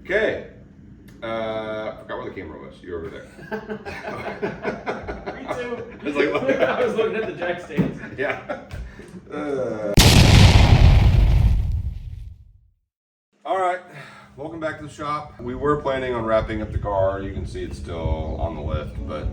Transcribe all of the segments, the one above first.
Okay. I forgot where the camera was. You're over there. Me too. I was looking at the jack stands. Yeah. All right. Welcome back to the shop. We were planning on wrapping up the car. You can see it's still on the lift, but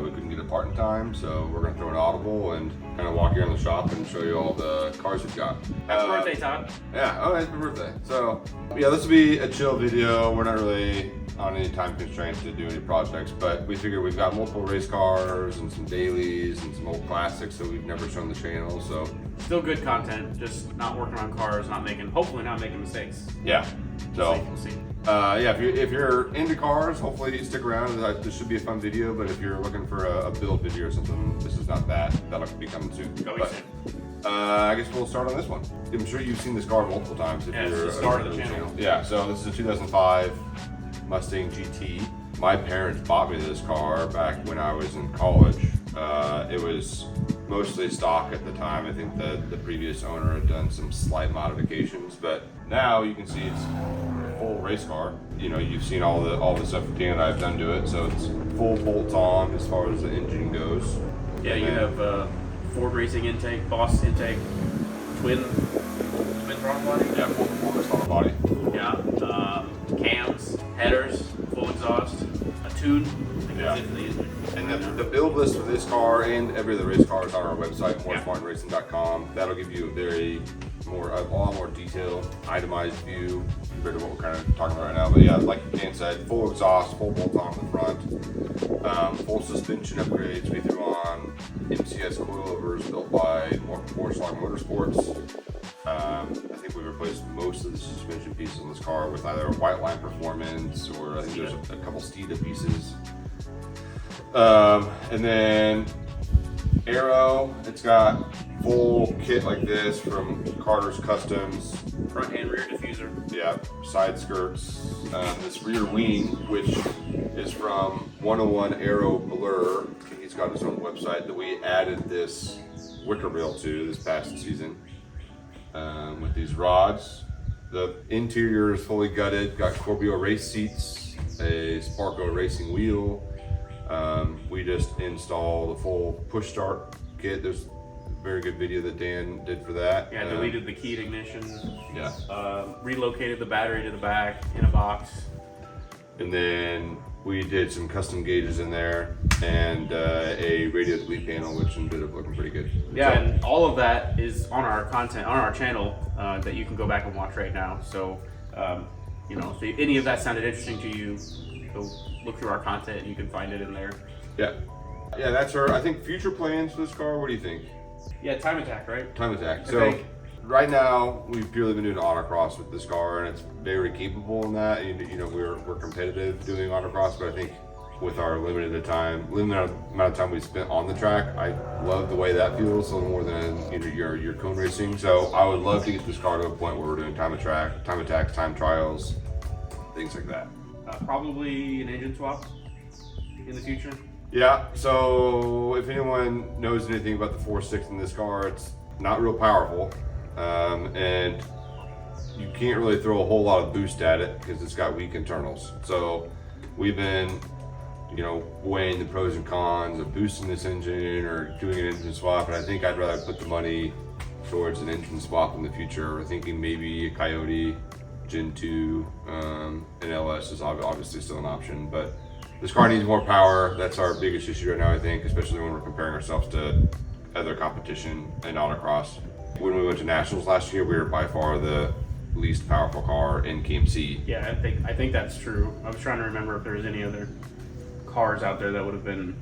we couldn't get a part in time, so we're going to throw an audible and kind of walk you around the shop and show you all the cars we've got. Happy birthday, Todd. Yeah, oh, it's my birthday. So, yeah, this will be a chill video. We're not really on any time constraints to do any projects, but we figure we've got multiple race cars and some dailies and some old classics that we've never shown the channel, so. Still good content, just not working on cars, hopefully not making mistakes. Yeah, so. We'll see. Yeah, if you're into cars, hopefully you stick around. This should be a fun video, but if you're looking for a build video or something, this is not that. That'll be coming soon. Going soon. I guess we'll start on this one. I'm sure you've seen this car multiple times. If yeah, you're it's the start of the channel. Yeah, so this is a 2005 Mustang GT. My parents bought me this car back when I was in college. It was mostly stock at the time. I think the previous owner had done some slight modifications, but now you can see it's a full race car. You know, you've seen all the stuff Dan and I have done to it, so it's full bolts on as far as the engine goes. Yeah, you have Ford Racing intake, Boss intake, twin throttle body. Yeah, full throttle body. Yeah, cams, headers, full exhaust, a tune. Yeah. And the build list for this car and every other race car is on our website, moresmartracing.com. That'll give you a lot more detailed, itemized view compared to what we're kind of talking about right now. But yeah, like Dan said, full exhaust, full bolt on the front, full suspension upgrades. We threw on MCS coilovers built by Porsche Motorsports. I think we replaced most of the suspension pieces on this car with either a white line performance or I think there's a couple Steeda pieces. And then aero, it's got full kit like this from Carter's Customs. Front and rear diffuser. Yeah, side skirts. This rear wing, which is from 101 Aero Blur. He's got his own website that we added this wicker rail to this past season. With these rods. The interior is fully gutted, got Corbio race seats, a Sparco racing wheel. We just installed a full push start kit. There's a very good video that Dan did for that. Yeah, deleted the keyed ignition. Yeah. Relocated the battery to the back in a box. And then we did some custom gauges in there and a radio delete panel, which ended up looking pretty good. Yeah, and all of that is on our content, on our channel that you can go back and watch right now. So, you know, if any of that sounded interesting to you, go look through our content and you can find it in there. Yeah. Yeah, that's our, I think, future plans for this car. What do you think? Yeah, time attack, right? Time attack. So right now we've purely been doing autocross with this car, and it's very capable in that. You know, we're competitive doing autocross, but I think with our limited amount of time we spent on the track, I love the way that feels a little more than your cone racing. So I would love to get this car to a point where we're doing time attacks, time trials, things like that. Probably an engine swap in the future. Yeah, so if anyone knows anything about the 4.6 in this car, it's not real powerful, and you can't really throw a whole lot of boost at it because it's got weak internals. So we've been, you know, weighing the pros and cons of boosting this engine or doing an engine swap, and I think I'd rather put the money towards an engine swap in the future. We're thinking maybe a Coyote Gen 2, an LS is obviously still an option, but this car needs more power. That's our biggest issue right now, I think, especially when we're comparing ourselves to other competition in autocross. When we went to Nationals last year, we were by far the least powerful car in KMC. Yeah, I think that's true. I was trying to remember if there was any other cars out there that would have been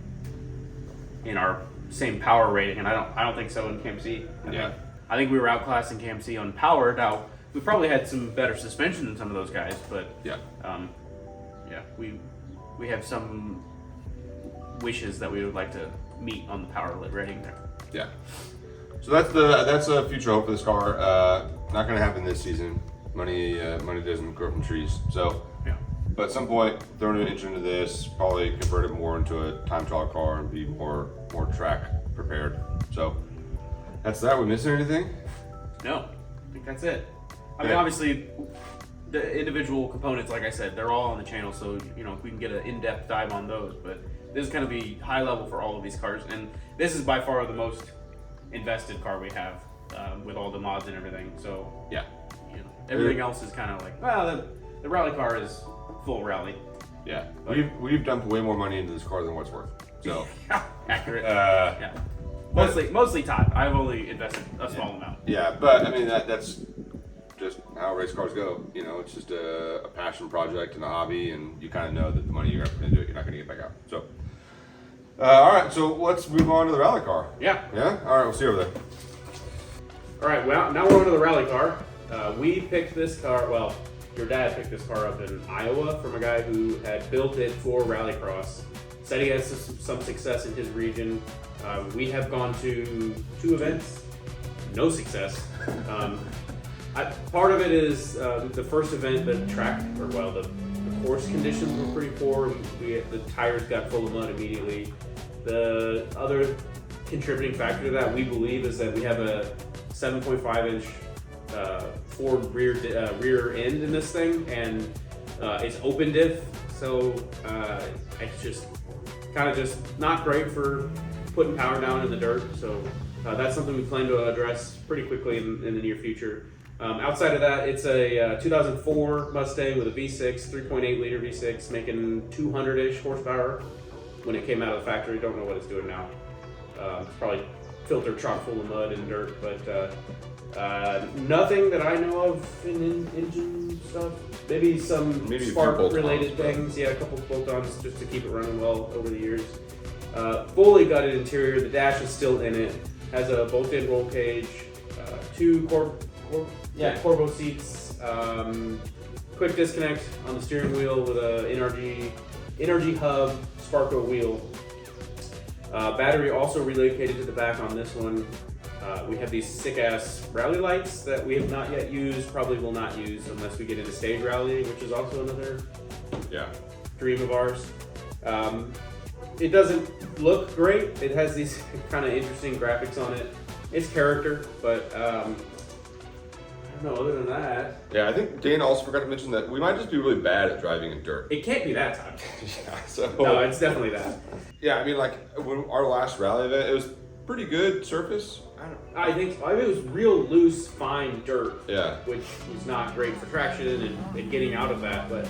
in our same power rating, and I don't think so in KMC. I think we were outclassing KMC on power. Now we probably had some better suspension than some of those guys, but yeah, we have some wishes that we would like to meet on the power rating there. Yeah. So that's a future hope for this car. Not going to happen this season. Money doesn't grow from trees. So yeah. But at some point, throw an engine into this, probably convert it more into a time trial car and be more track prepared. So that's that. We missing anything? No, I think that's it. I mean, obviously, the individual components, like I said, they're all on the channel, so we can get an in-depth dive on those. But this is going to be high level for all of these cars, and this is by far the most invested car we have with all the mods and everything. So Yeah. everything else is kind of like, well, the rally car is full rally. Yeah. We've dumped way more money into this car than what's worth. So accurate. Yeah. Mostly Todd. I've only invested a small amount. Yeah, but I mean that's just how race cars go. It's just a passion project and a hobby, and you kind of know that the money you're going to put into it, you're not going to get back out. So, all right, so let's move on to the rally car. Yeah. Yeah. All right, we'll see you over there. All right. Well, now we're on to the rally car. We picked this car. Well, your dad picked this car up in Iowa from a guy who had built it for rallycross. Said he has some success in his region. We have gone to 2 events, no success. Part of it is the first event, the course conditions were pretty poor. The tires got full of mud immediately. The other contributing factor to that, we believe, is that we have a 7.5-inch Ford rear end in this thing, and it's open diff, so it's just kind of just not great for putting power down in the dirt. So that's something we plan to address pretty quickly in the near future. Outside of that, it's a 2004 Mustang with a V6, 3.8 liter V6, making 200-ish horsepower when it came out of the factory. Don't know what it's doing now. It's probably filter chock full of mud and dirt, but nothing that I know of in engine stuff. Maybe some spark-related things. Yeah, a couple of bolt-ons just to keep it running well over the years. Fully gutted interior. The dash is still in it. Has a bolt-in roll cage. 2 Corvo seats. Quick disconnect on the steering wheel with a NRG hub. Sparco wheel. Battery also relocated to the back on this one. We have these sick-ass rally lights that we have not yet used, probably will not use unless we get into stage rallying, which is also another dream of ours. It doesn't look great. It has these kind of interesting graphics on it. It's character, but I don't know, other than that. Yeah, I think Dan also forgot to mention that we might just be really bad at driving in dirt. It can't be that time. Yeah, so. No, it's definitely that. Yeah, I mean, like, when our last rally event, it was pretty good surface. I think it was real loose, fine dirt. Yeah. Which was not great for traction and getting out of that. But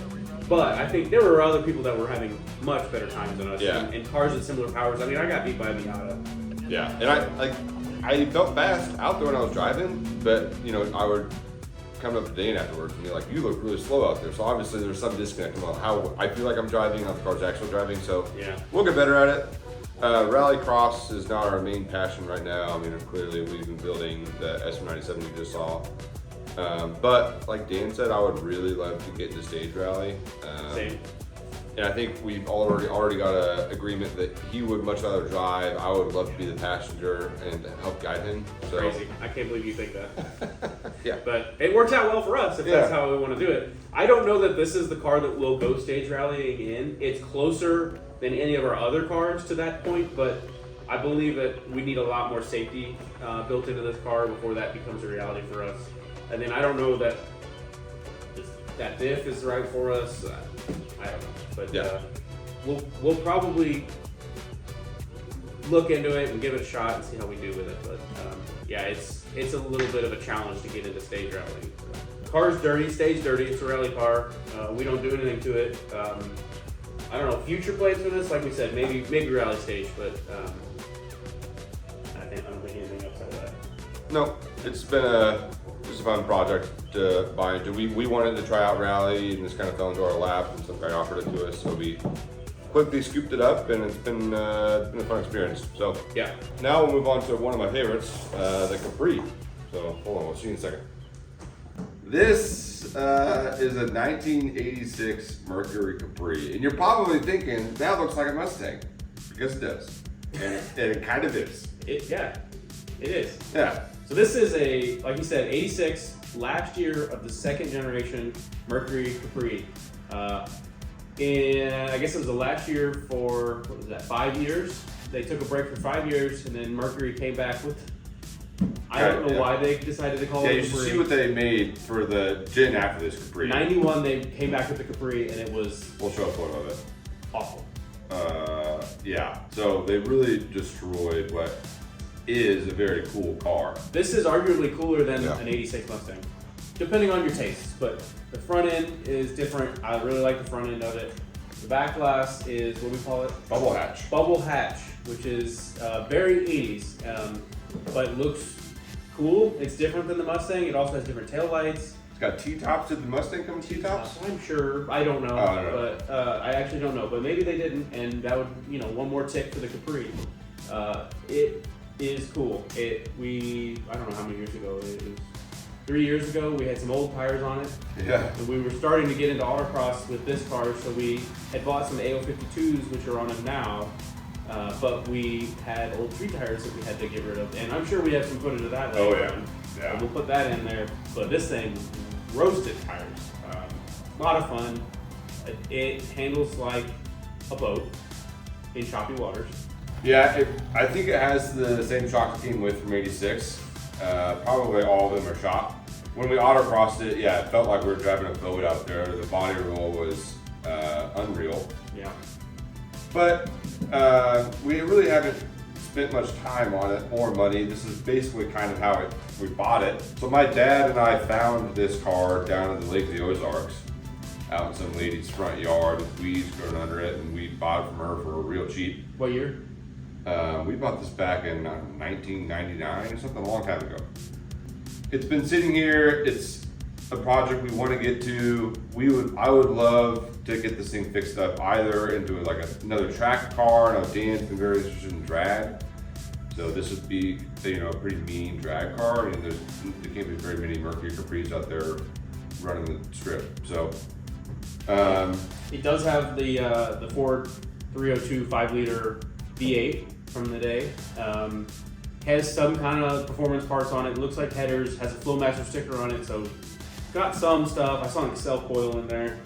I think there were other people that were having much better times than us. Yeah. And cars with similar powers. I mean, I got beat by a Miata. Yeah, and I felt fast out there when I was driving, but I would come up to Dane afterwards and be like, "You look really slow out there." So obviously there's some disconnect about how I feel like I'm driving, how the car's actually driving. So yeah, we'll get better at it. Rallycross is not our main passion right now. I mean, clearly we've been building the SM97 you just saw. But like Dan said, I would really love to get into stage rally. Same. And I think we've already got an agreement that he would much rather drive. I would love to be the passenger and help guide him. So. Crazy. I can't believe you think that. Yeah. But it works out well for us if that's how we want to do it. I don't know that this is the car that will go stage rallying in. It's closer than any of our other cars to that point, but I believe that we need a lot more safety built into this car before that becomes a reality for us. And then I don't know that that diff is right for us. I don't know, but we'll probably look into it and give it a shot and see how we do with it. But yeah, it's a little bit of a challenge to get into stage rallying. Car's dirty, stage dirty. It's a rally car. We don't do anything to it. I don't know, future plans for this, like we said, maybe rally stage, but I don't think anything outside of that. No, it's been just a fun project to buy into. We wanted to try out rally, and this kind of fell into our lap, and some guy offered it to us, so we quickly scooped it up, and it's been a fun experience. So yeah. Now we'll move on to one of my favorites, the Capri. So hold on, we'll see you in a second. This is a 1986 Mercury Capri, and you're probably thinking that looks like a Mustang, because it does, and it kind of is. It is. Yeah. So this is like you said, 86, last year of the second generation Mercury Capri. And I guess it was the last year for, 5 years? They took a break for 5 years, and then Mercury came back with I don't know why they decided to call it you should Capri. see what they made for the gen after this Capri. 91, they came back with the Capri, and it was We'll show a photo of it. awful. Yeah, so they really destroyed what is a very cool car. This is arguably cooler than Yeah. an 86 Mustang, depending on your tastes, but the front end is different. I really like the front end of it. The back glass is, what do we call it? Bubble hatch. Bubble hatch, which is very 80s, but looks cool. It's different than the Mustang. It also has different tail lights. It's got T-tops. Did the Mustang come with T-tops? I'm sure. I don't know, Oh, I don't know. but I actually don't know. But maybe they didn't, and that would, one more tick for the Capri. It is cool. I don't know how many years ago. It was 3 years ago. We had some old tires on it. Yeah. And we were starting to get into autocross with this car, so we had bought some AO52s, which are on them now. But we had old tree tires that we had to get rid of, and I'm sure we have some footage of that later on. Yeah. We'll put that in there. But this thing roasted tires. A lot of fun. It handles like a boat in choppy waters. Yeah, I think it has the same shock scheme width from 86. Probably all of them are shot. When we autocrossed it, yeah, it felt like we were driving a boat out there. The body roll was unreal. Yeah. But we really haven't spent much time on it or money. This is basically kind of how we bought it. So my dad and I found this car down in the Lake of the Ozarks, out in some lady's front yard with weeds growing under it, and we bought it from her for real cheap. What year? We bought this back in 1999 or something, a long time ago. It's been sitting here. It's a project we want to get to. I would love to get this thing fixed up either into like another track car. Now Dan's been very interested in drag, so this would be a pretty mean drag car. I mean, there can't be very many Mercury Capris out there running the strip. So It does have the Ford 302 5-liter V8 from the day. Has some kind of performance parts on it. Looks like headers. Has a Flowmaster sticker on it, so got some stuff. I saw an Excel coil in there.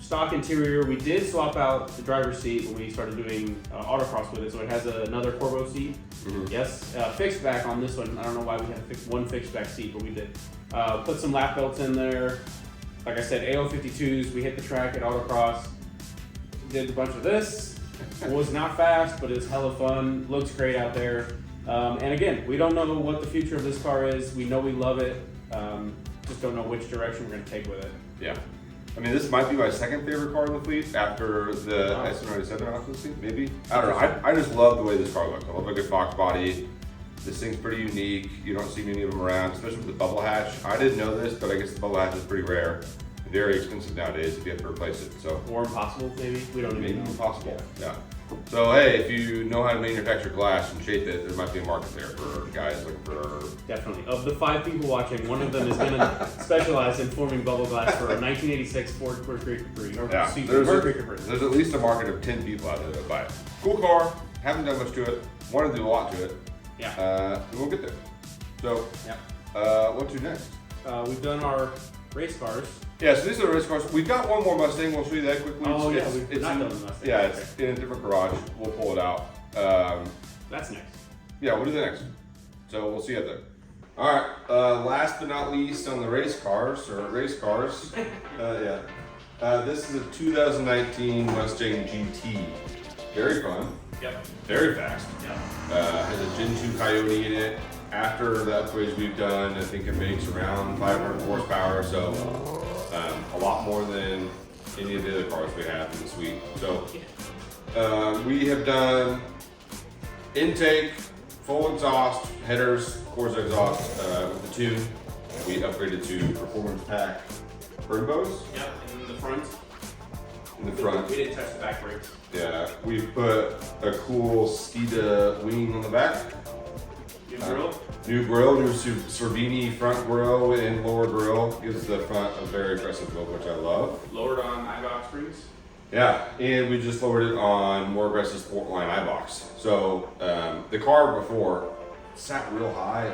Stock interior. We did swap out the driver's seat when we started doing autocross with it, so it has another Corvo seat. Mhm. Yes, fixed back on this one. I don't know why we had one fixed back seat, but we did. Put some lap belts in there. Like I said, AO52s. We hit the track at autocross. Did a bunch of this. It was not fast, but it was hella fun. Looks great out there. And again, we don't know what the future of this car is. We know we love it. Just don't know which direction we're going to take with it. yeah. I mean, this might be my second favorite car in the fleet after the S97 off the fleet, maybe. I don't know. I just love the way this car looks. I love a good box body. This thing's pretty unique. You don't see many of them around, especially with the bubble hatch. I didn't know this, but I guess the bubble hatch is pretty rare. Very expensive nowadays if you have to replace it. So Or impossible, maybe. We don't maybe even know. impossible. Yeah. So hey, if you know how to manufacture glass and shape it, there might be a market there for guys looking for. Definitely. Of the 5 people watching, one of them is going to specialize in forming bubble glass for a 1986 Ford Mercury Capri. Or, Yeah. excuse me, Mercury Capri. There's at least a market of 10 people out there that buy it. Cool car. Haven't done much to it. Want to do a lot to it. Yeah. And we'll get there. So, Yeah. what to next? We've done our race cars. Yeah, so these are the race cars. We've got one more Mustang. We'll show you that quickly. Oh, yeah, It's we've not in, done the Mustang. Yeah, it's in a different garage. We'll pull it out. That's next. Yeah, we'll do the next. So we'll see you there. All right. Last but not least on the race cars. This is a 2019 Mustang GT. Very fun. Yep. Very fast. Yep. Has a Gen 2 Coyote in it. After the upgrades we've done, I think it makes around 500 horsepower. So a lot more than any of the other cars we have in the suite. So we have done intake, full exhaust, headers, of course exhaust with the tune. We upgraded to performance pack turbos Yep. In the front. in the front. We didn't touch the back brakes. Yeah, we put a cool Skida wing on the back. New grill. New Cervini front grille and lower grille. Gives the front a very aggressive look, which I love. Lowered on iBox springs. Yeah, and we just lowered it on more aggressive sport line iBox. So the car before sat real high.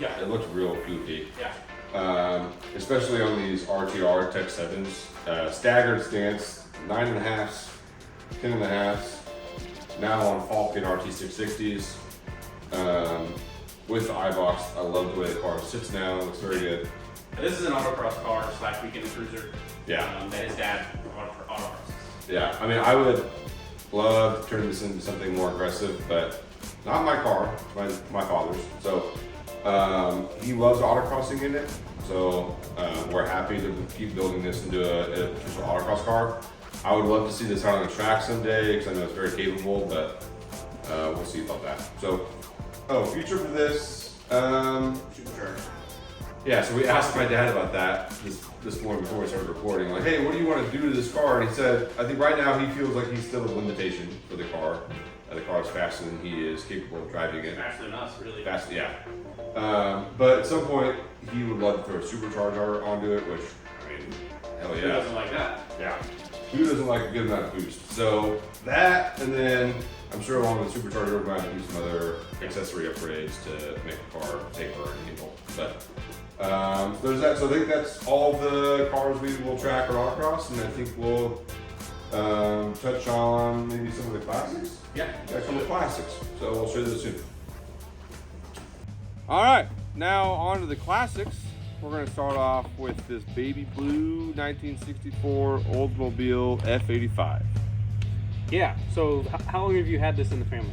It looked real goofy. Yeah. Especially on these RTR Tech 7s. Staggered stance, 9.5s, 10.5s. Now on Falcon RT660s. with the iBox. I love the way the car sits now. It looks very good. This is an autocross car / weekend cruiser. Yeah. That his dad autocross. Yeah, I mean, I would love to turn this into something more aggressive, but not my car, my father's. So he loves autocrossing in it. So we're happy to keep building this into a official autocross car. I would love to see this out on the track someday because I know it's very capable, but we'll see about that. So, future for this. Supercharged. Yeah, so we asked my dad about that this morning before we started recording. Like, hey, what do you want to do to this car? And he said, I think right now he feels like he's still a limitation for the car. The car is faster than he is capable of driving it. Faster than us, really. Fast, yeah. But at some point, he would love to throw a supercharger onto it, which, I mean, hell yeah. Who doesn't like that? Yeah. Who doesn't like a good amount of boost? So that, and then I'm sure along with the supercharger, we're going to do some other accessory upgrades to make the car safer and handle. But there's that. So I think that's all the cars we will track or autocross, and I think we'll touch on maybe some of the classics. Yeah. Some of the classics. So we'll show you those soon. All right, now on to the classics. We're going to start off with this baby blue 1964 Oldsmobile F-85. Yeah. So how long have you had this in the family?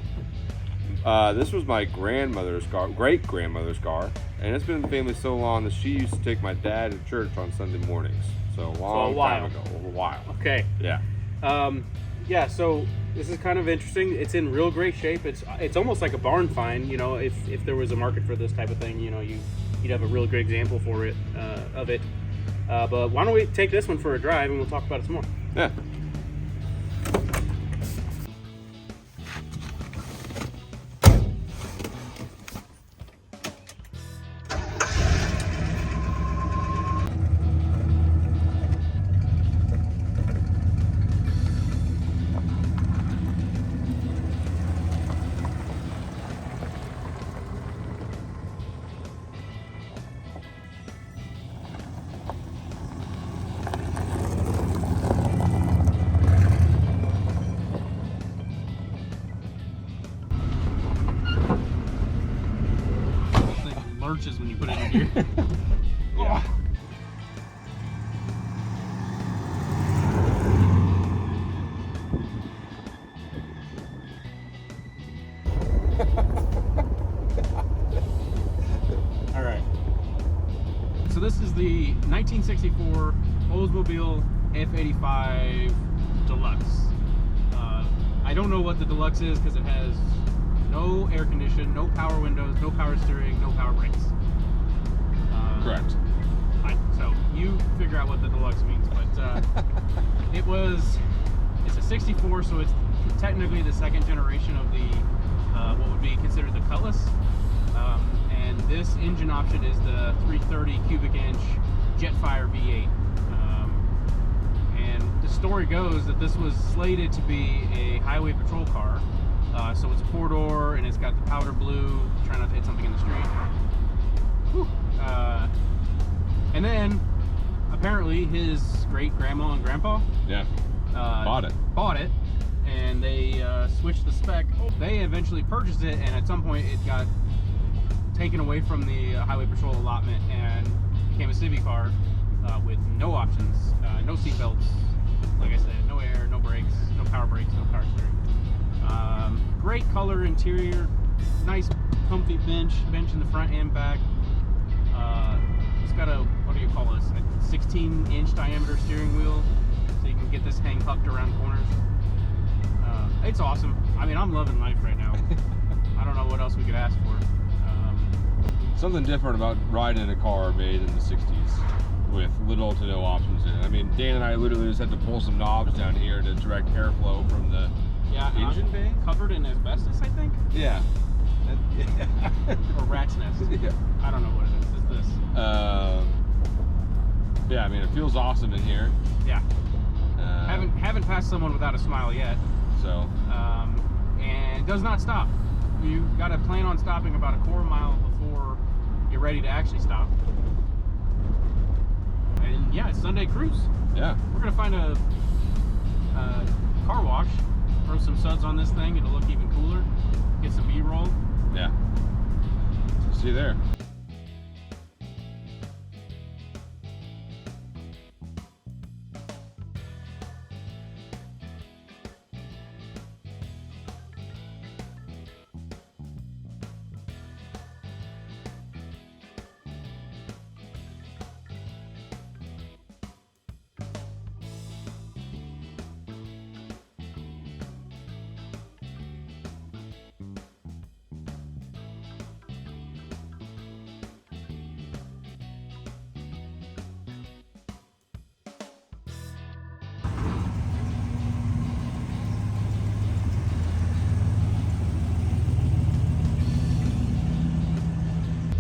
This was my grandmother's car, great grandmother's car, and it's been in the family so long that she used to take my dad to church on Sunday mornings. So a long time ago, a while. Okay. Yeah. Yeah. So this is kind of interesting. It's in real great shape. It's almost like a barn find. You know, if there was a market for this type of thing, you know, you'd have a real great example for it of it. But why don't we take this one for a drive and we'll talk about it some more. Yeah. Lurches when you put it in gear. Yeah. All right. So this is the 1964 Oldsmobile F-85 Deluxe. I don't know what the Deluxe is because it has no air condition, no power windows, no power steering, no power brakes. Correct. So you figure out what the Deluxe means, but it's a 64, so it's technically the second generation of the what would be considered the Cutlass. And this engine option is the 330 cubic inch Jetfire V8. And the story goes that this was slated to be a highway patrol car. So it's a four-door and it's got the powder blue, try not to hit something in the street. Whew. And then apparently his great grandma and grandpa bought it and they switched the spec. They eventually purchased it, and at some point it got taken away from the highway patrol allotment and became a civvy car with no options, no seat belts, like I said, no air, no brakes, no power brakes, no power steering. Great color interior, nice comfy bench in the front and back. It's got a, what do you call this, a 16-inch diameter steering wheel, so you can get this hang hucked around corners. It's awesome. I mean, I'm loving life right now. I don't know what else we could ask for. Something different about riding in a car made in the 60s with little to no options in it. I mean, Dan and I literally just had to pull some knobs down here to direct airflow from the engine bay. Covered in asbestos, I think? Yeah. Or rat's nest. Yeah. I don't know what it is. It's this. Yeah, I mean, it feels awesome in here. Yeah. Haven't passed someone without a smile yet. So. And it does not stop. You got to plan on stopping about a quarter mile before you're ready to actually stop. And yeah, it's Sunday cruise. Yeah. We're gonna find a car wash, throw some suds on this thing. It'll look even cooler. Get some B-roll. Yeah. See you there.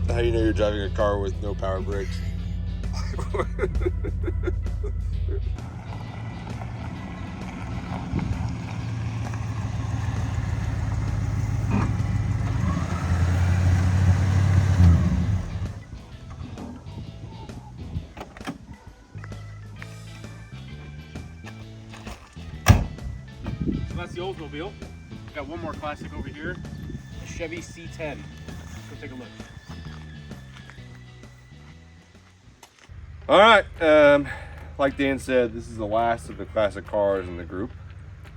How do you know you're driving a car with no power brakes? So that's the Oldsmobile. Got one more classic over here, a Chevy C10. Let's go take a look. All right, like Dan said, this is the last of the classic cars in the group.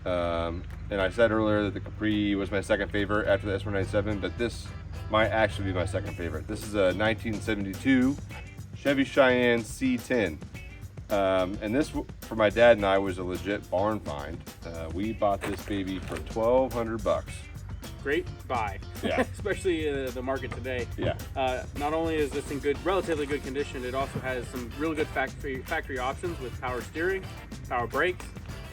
And I said earlier that the Capri was my second favorite after the S197, but this might actually be my second favorite. This is a 1972 Chevy Cheyenne C10. And this, for my dad and I, was a legit barn find. We bought this baby for $1,200. Great buy. Yeah. Especially the market today. Yeah. Not only is this in relatively good condition, it also has some really good factory options with power steering, power brakes,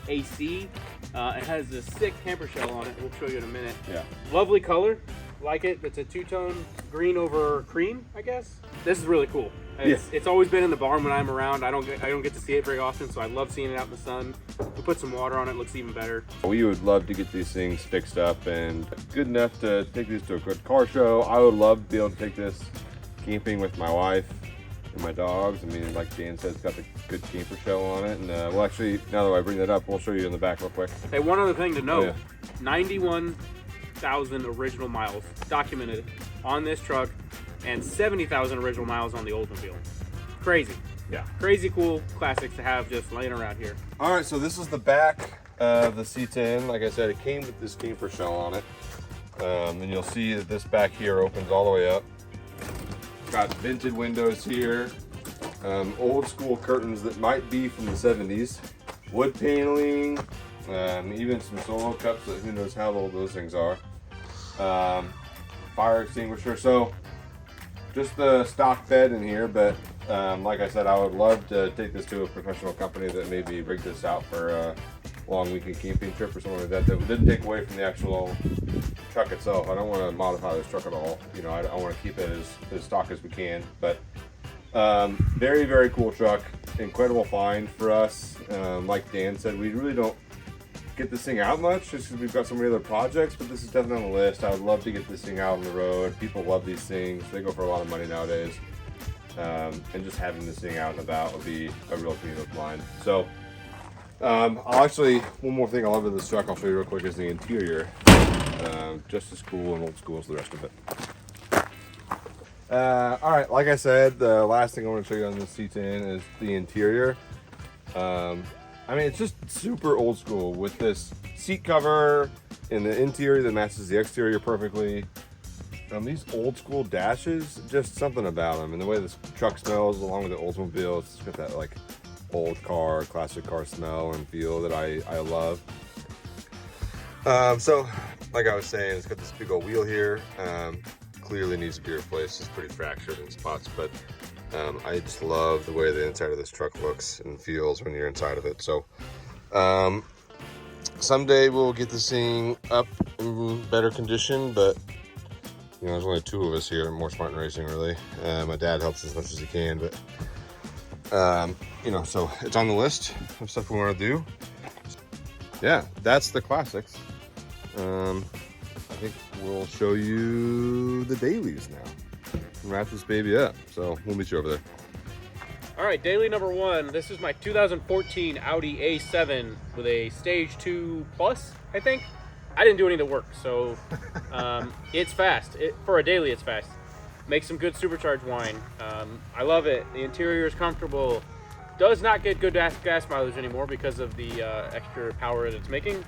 AC. It has a sick camper shell on it. We'll show you in a minute. Yeah. Lovely color. Like it. It's a two-tone green over cream, I guess. This is really cool. It's always been in the barn when I'm around. I don't get to see it very often, so I love seeing it out in the sun. We put some water on it, looks even better. We would love to get these things fixed up and good enough to take these to a good car show. I would love to be able to take this camping with my wife and my dogs. I mean, like Dan said, it's got the good camper shell on it. And well, actually, now that I bring that up, we'll show you in the back real quick. Hey, one other thing to note, Oh, yeah. 91,000 original miles documented on this truck and 70,000 original miles on the Oldsmobile. Crazy. Yeah. Crazy cool classics to have just laying around here. All right, so this is the back of the C10. Like I said, it came with this camper shell on it. And you'll see that this back here opens all the way up. Got vented windows here. Old school curtains that might be from the 70s. Wood paneling. Even some solo cups that who knows how old those things are. Fire extinguisher. So just the stock bed in here, but like I said, I would love to take this to a professional company that maybe rig this out for a long weekend camping trip or something like that. That didn't take away from the actual truck itself. I don't want to modify this truck at all. You know, I want to keep it as stock as we can. But very, very cool truck. Incredible find for us. Like Dan said, we really don't get this thing out much just because we've got so many other projects, but this is definitely on the list. I would love to get this thing out on the road. People love these things. They go for a lot of money nowadays. And just having this thing out and about would be a real dream of mine. So I'll actually, one more thing I love about this truck I'll show you real quick is the interior. Just as cool and old school as the rest of it. All right, like I said, the last thing I want to show you on this C10 is the interior. I mean, it's just super old school with this seat cover in the interior that matches the exterior perfectly. These old school dashes, just something about them, and the way this truck smells along with the Oldsmobile, it's got that like old car, classic car smell and feel that I love. So, like I was saying, it's got this big old wheel here. Clearly needs to be replaced. It's pretty fractured in spots, but I just love the way the inside of this truck looks and feels when you're inside of it. So someday we'll get this thing up in better condition, but you know, there's only two of us here at More Spartan Racing, really. My dad helps as much as he can, but you know, so it's on the list of stuff we want to do. Yeah, that's the classics. I think we'll show you the dailies now. Wrap this baby up, so we'll meet you over there. All right, daily number one. This is my 2014 Audi A7 with a Stage 2 Plus, I think. I didn't do any of the work, so it's fast. For a daily, it's fast. Makes some good supercharged wine. I love it. The interior is comfortable. Does not get good gas mileage anymore because of the extra power that it's making,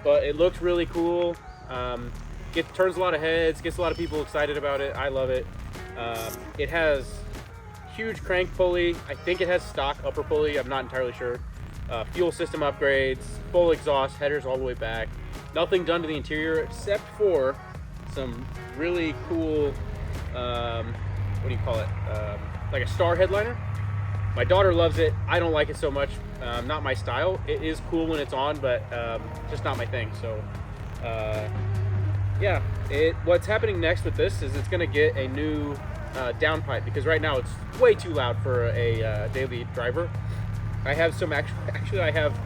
but it looks really cool. Turns a lot of heads, gets a lot of people excited about it. I love it. It has huge crank pulley. I think it has stock upper pulley. I'm not entirely sure. Fuel system upgrades, full exhaust, headers all the way back. Nothing done to the interior except for some really cool, what do you call it? Like a star headliner. My daughter loves it. I don't like it so much. Not my style. It is cool when it's on, but just not my thing. So, yeah. What's happening next with this is it's going to get a new downpipe, because right now it's way too loud for a daily driver. I have some actually I have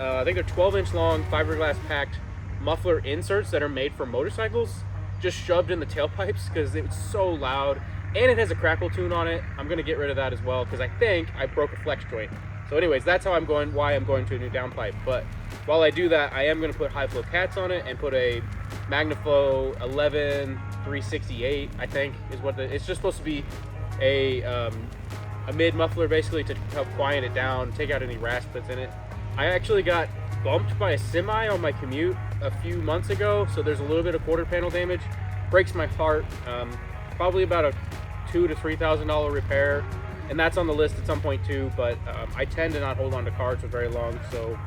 I think they're 12-inch long fiberglass packed muffler inserts that are made for motorcycles, just shoved in the tailpipes because it's so loud, and it has a crackle tune on it. I'm gonna get rid of that as well because I think I broke a flex joint. So anyways, that's why I'm going to a new downpipe. But while I do that, I am gonna put high flow cats on it and put a Magnaflow 11 368, I think is what it's just supposed to be, a mid muffler basically to help quiet it down, take out any rasp that's in it. I actually got bumped by a semi on my commute a few months ago, so there's a little bit of quarter panel damage. Breaks my heart. Probably about a $2,000 to $3,000 repair, and that's on the list at some point too. But I tend to not hold on to cars for very long, so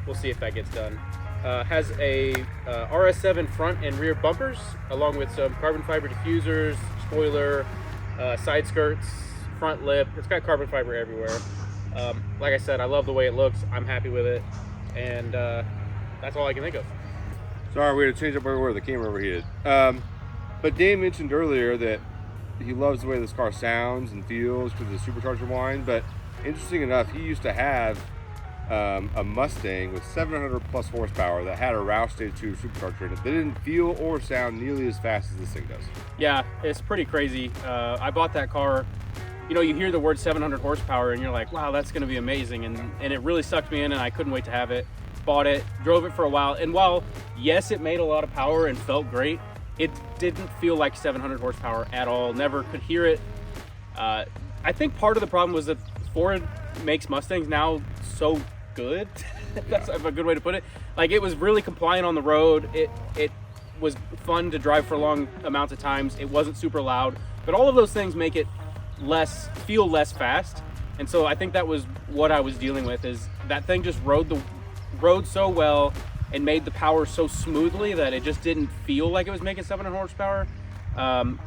we'll see if that gets done. Has a RS7 front and rear bumpers, along with some carbon fiber diffusers, spoiler, side skirts, front lip. It's got carbon fiber everywhere. Like I said, I love the way it looks. I'm happy with it, and that's all I can think of. Sorry, we had to change up where the camera overheated. But Dan mentioned earlier that he loves the way this car sounds and feels because of the supercharger wine. But interesting enough, he used to have a Mustang with 700 plus horsepower that had a Roush Stage 2 supercharger in it. They didn't feel or sound nearly as fast as this thing does. Yeah, it's pretty crazy. I bought that car. You know, you hear the word 700 horsepower and you're like, wow, that's going to be amazing. And it really sucked me in, and I couldn't wait to have it. Bought it, drove it for a while. And while, yes, it made a lot of power and felt great, it didn't feel like 700 horsepower at all. Never could hear it. I think part of the problem was that Ford makes Mustangs now so good. That's a good way to put it. Like, it was really compliant on the road. It was fun to drive for long amounts of times. It wasn't super loud. But all of those things make it feel less fast. And so I think that was what I was dealing with, is that thing just rode so well and made the power so smoothly that it just didn't feel like it was making 700 horsepower.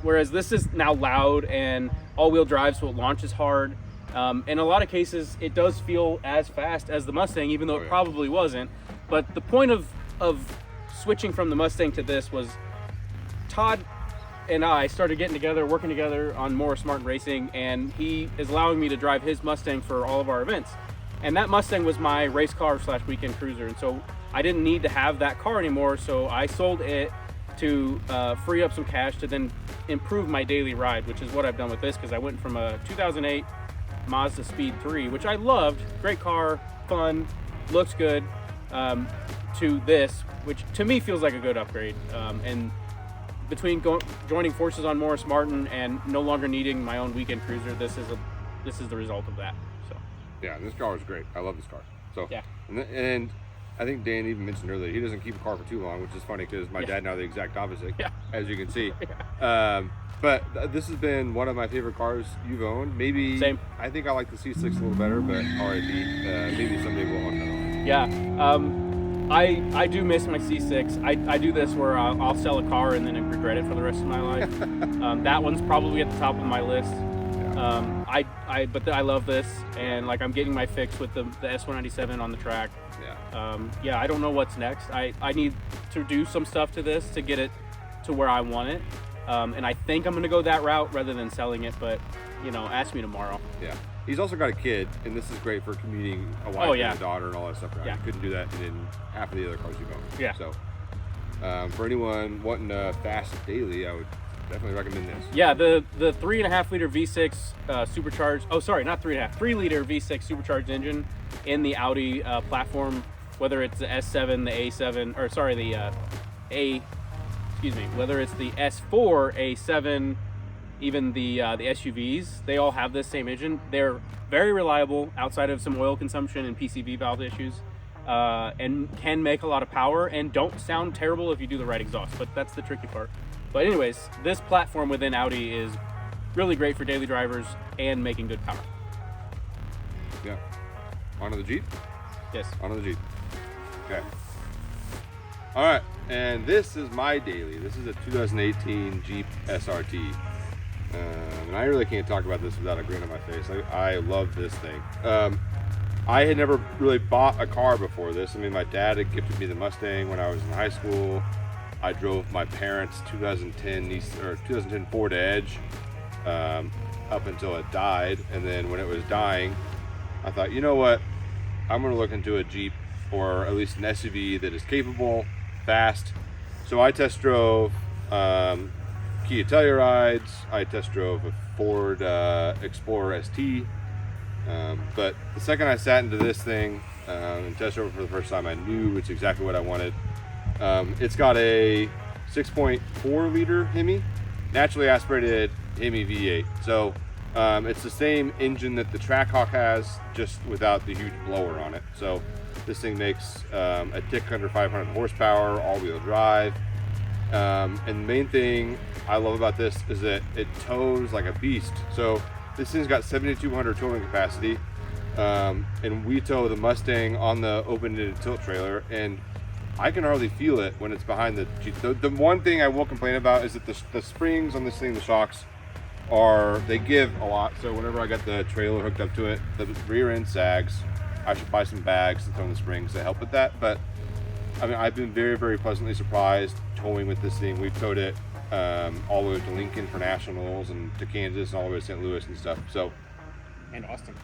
Whereas this is now loud and all-wheel drive, so it launches hard. In a lot of cases, it does feel as fast as the Mustang, even though it probably wasn't. But the point of switching from the Mustang to this was Todd and I started working together on more smart racing, and he is allowing me to drive his Mustang for all of our events. And that Mustang was my race car / weekend cruiser, and so I didn't need to have that car anymore, so I sold it to free up some cash to then improve my daily ride, which is what I've done with this, because I went from a 2008 Mazda Speed 3, which I loved, great car, fun, looks good, to this, which to me feels like a good upgrade. And between joining forces on Morris Martin and no longer needing my own weekend cruiser, this is the result of that. So yeah, this car is great. I love this car. So yeah, and I think Dan even mentioned earlier he doesn't keep a car for too long, which is funny because my dad and I are the exact opposite, as you can see. But this has been one of my favorite cars you've owned. Maybe same. I think I like the C6 a little better, but RIP. Maybe someday we'll own another one. Yeah, I do miss my C6. I do this where I'll sell a car and then regret it for the rest of my life. That one's probably at the top of my list. Yeah. But I love this, and like I'm getting my fix with the S197 on the track. Yeah. I don't know what's next. I need to do some stuff to this to get it to where I want it. And I think I'm going to go that route rather than selling it, but, you know, ask me tomorrow. Yeah. He's also got a kid, and this is great for commuting a wife and a daughter and all that stuff. Right? Yeah. You couldn't do that in half of the other cars you've owned. Yeah. So, for anyone wanting a fast daily, I would definitely recommend this. Yeah, the 3.5 liter V6 supercharged, 3 liter V6 supercharged engine in the Audi platform, whether it's the S7, the A7, or sorry, whether it's the S4, A7, even the SUVs, they all have this same engine. They're very reliable outside of some oil consumption and PCV valve issues, and can make a lot of power and don't sound terrible if you do the right exhaust, but that's the tricky part. But anyways, this platform within Audi is really great for daily drivers and making good power. Yeah. Onto the Jeep? Yes. Onto the Jeep. Okay. All right, and this is my daily. This is a 2018 Jeep SRT. And I really can't talk about this without a grin on my face. I love this thing. I had never really bought a car before this. I mean, my dad had gifted me the Mustang when I was in high school. I drove my parents' 2010 Ford Edge up until it died. And then when it was dying, I thought, you know what? I'm going to look into a Jeep, or at least an SUV that is capable, fast. So I test drove Kia Tellurides. I test drove a Ford Explorer ST. But the second I sat into this thing and test drove it for the first time, I knew it's exactly what I wanted. It's got a 6.4 liter Hemi, naturally aspirated Hemi V8. So it's the same engine that the Trackhawk has, just without the huge blower on it. So this thing makes a tick under 500 horsepower, all-wheel drive. And the main thing I love about this is that it tows like a beast. So this thing's got 7,200 towing capacity, and we tow the Mustang on the open-ended tilt trailer, and I can hardly feel it when it's behind the Jeep. The one thing I will complain about is that the springs on this thing, the shocks, they give a lot. So whenever I got the trailer hooked up to it, the rear end sags. I should buy some bags to throw in the springs to help with that. But I mean, I've been very, very pleasantly surprised towing with this thing. We've towed it all the way to Lincoln for nationals, and to Kansas, and all the way to St. Louis and stuff. So, And Austin.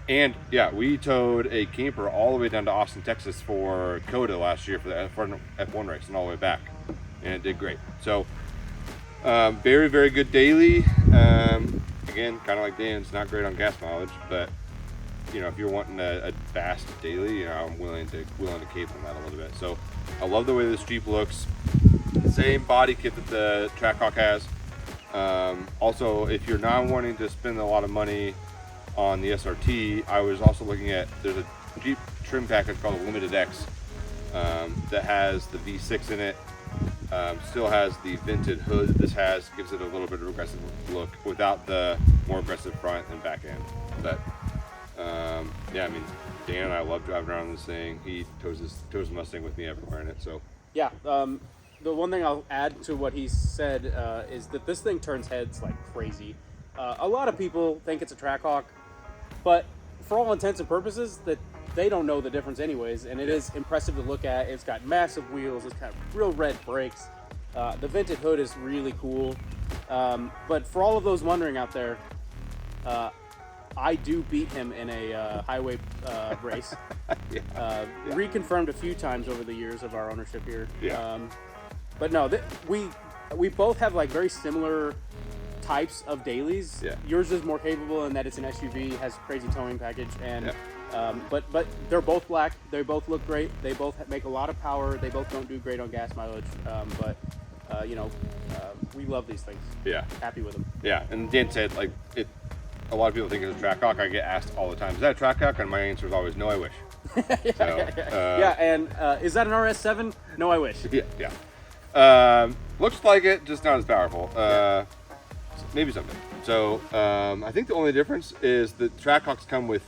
and yeah, we towed a camper all the way down to Austin, Texas for COTA last year for the F1 race, and all the way back, and it did great. So very, very good daily. Again, kind of like Dan's, not great on gas mileage, but you know, if you're wanting a fast daily, you know, I'm willing to cape on that a little bit. So I love the way this Jeep looks. Same body kit that the Trackhawk has. Also, if you're not wanting to spend a lot of money on the SRT, I was also looking at, there's a Jeep trim package called a Limited X that has the V6 in it. Still has the vented hood that this has, gives it a little bit of aggressive look without the more aggressive front and back end. But yeah, I mean, Dan and I love driving around this thing. He tows the Mustang with me everywhere in it. So Yeah, the one thing I'll add to what he said is that this thing turns heads like crazy. A lot of people think it's a Trackhawk, but for all intents and purposes, that they don't know the difference anyways, and it is impressive to look at. It's got massive wheels, it's got real red brakes. The vented hood is really cool. But for all of those wondering out there, I do beat him in a highway race. Reconfirmed a few times over the years of our ownership here. But no, we both have like very similar types of dailies. Yours is more capable in that it's an SUV, has crazy towing package, and but they're both black. They both look great. They both make a lot of power. They both don't do great on gas mileage. But you know, we love these things. Happy with them. And Dan said, like, a lot of people think it's a Trackhawk. I get asked all the time, is that a Trackhawk? And my answer is always, no, I wish. And is that an RS7? No, I wish. Looks like it, just not as powerful. Maybe someday. So I think the only difference is the Trackhawks come with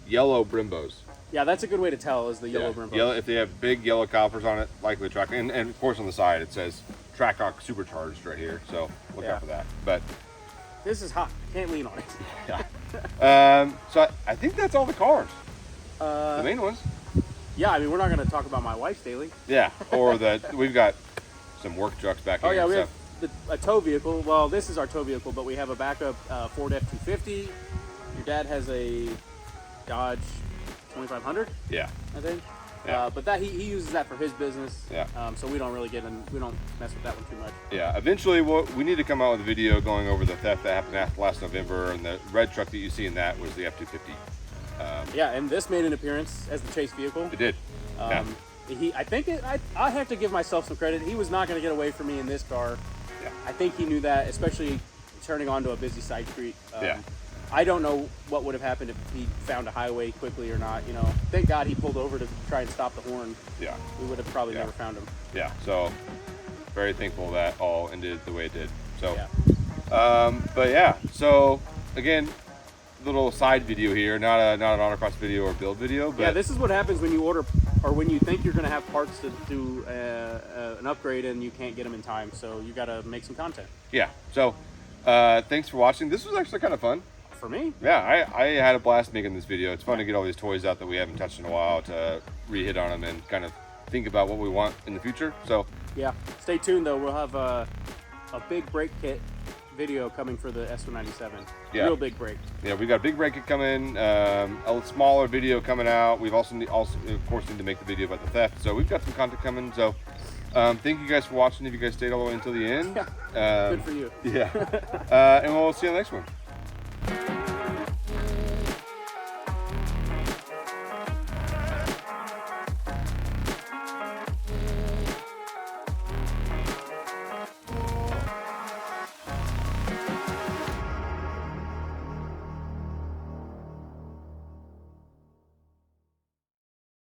yellow Brimbos. Yeah, that's a good way to tell, is the yellow Brimbos. Yellow, if they have big yellow calipers on it, likely Trackhawk. And of course on the side it says Trackhawk Supercharged right here. So look out for that. But this is hot. Can't lean on it. So I think that's all the cars. The main ones. Yeah, I mean, we're not going to talk about my wife's daily. Or we've got some work trucks back here. Oh yeah, we have a tow vehicle. Well, this is our tow vehicle, but we have a backup Ford F-250. Your dad has a Dodge 2500. I think. But that he uses that for his business. So we don't really we don't mess with that one too much. Eventually we need to come out with a video going over the theft that happened last November, and the red truck that you see in that was the F-250. And this made an appearance as the chase vehicle. It did. I have to give myself some credit. He was not going to get away from me in this car. I think he knew that, especially turning onto a busy side street. Yeah. I don't know what would have happened if he found a highway quickly or not. You know, thank God he pulled over to try and stop the horn. Yeah. We would have probably Yeah. never found him. Yeah. So very thankful that all ended the way it did. So, Yeah. but yeah. So again, little side video here, not an autocross video or build video, but Yeah, this is what happens when you order, or when you think you're going to have parts to do an upgrade and you can't get them in time. So you got to make some content. yeah. So thanks for watching. This was actually kind of fun. For me, Yeah, I had a blast making this video. It's fun to get all these toys out that we haven't touched in a while to re-hit on them and kind of think about what we want in the future. So yeah. Stay tuned though. We'll have a big brake kit video coming for the S197. Yeah. Real big brake. yeah, we got a big brake kit coming, a smaller video coming out. We've also of course need to make the video about the theft. So we've got some content coming. So thank you guys for watching. If you guys stayed all the way until the end, Good for you. yeah, and we'll see you on the next one.